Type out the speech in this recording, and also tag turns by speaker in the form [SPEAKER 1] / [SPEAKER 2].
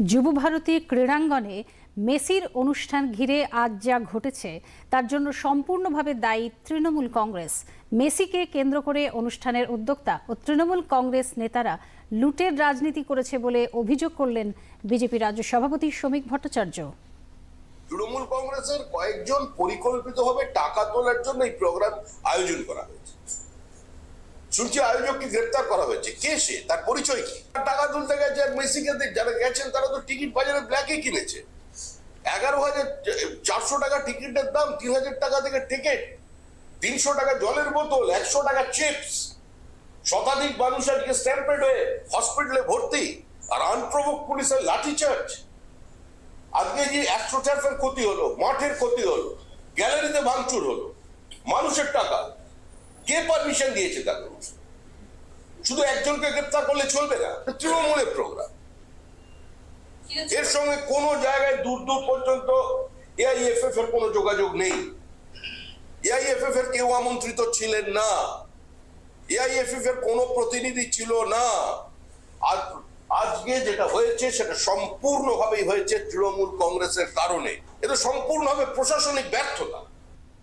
[SPEAKER 1] যুবভারতী ক্রীড়াঙ্গনে মেসির অনুষ্ঠান ঘিরে আজ যা ঘটেছে তার জন্য সম্পূর্ণভাবে দায়ী তৃণমূল কংগ্রেস। মেসিকে কেন্দ্র করে অনুষ্ঠানের উদ্যোক্তা ও তৃণমূল কংগ্রেস নেতারা লুটের রাজনীতি করেছে বলে অভিযোগ করলেন বিজেপি রাজ্য সভাপতি শ্রমিক ভট্টাচার্য।
[SPEAKER 2] তৃণমূল কংগ্রেসের কয়েকজন পরিকল্পিতভাবে টাকা তোলার জন্য এই প্রোগ্রাম আয়োজন করা হয়েছে। শুনছি আয়োজককে গ্রেপ্তার করা হয়েছে। কে সে, তার পরিচয় কি? টাকা তুলতে গেছে আর মেসিকে যারা গেছেন তারা তো টিকিট বাজারে ব্ল্যাকে কিনেছে। 11,400 টাকা টিকিটের দাম, 3,000 টাকা থেকে টিকিট, 300 টাকা জলের বোতল, 100 টাকা চিপস। শতাধিক মানুষ আজকে স্ট্যাম্পেড হয়ে হসপিটালে ভর্তি, আর আনপ্রভোক পুলিশের লাঠিচার্জ। আজকে যে অ্যাস্ট্রোটার্ফের ক্ষতি হলো, মাঠের ক্ষতি হলো, গ্যালারিতে ভাঙচুর হলো, মানুষের টাকা কে পারমিশন দিয়েছে? তাকে শুধু একজনকে গ্রেপ্তার করলে চলবে না। তৃণমূলের প্রোগ্রাম, এর সঙ্গে কোন জায়গায় দূর দূর পর্যন্ত এআইএফএফ এর কোনো যোগাযোগ নেই। এআইএফএফ এর কেউ আমন্ত্রিত ছিলেন না, এআইএফএফ এর কোনো প্রতিনিধি ছিল না। আজকে যেটা হয়েছে সেটা সম্পূর্ণভাবেই হয়েছে তৃণমূল কংগ্রেসের কারণে। এটা সম্পূর্ণভাবে প্রশাসনিক ব্যর্থতা।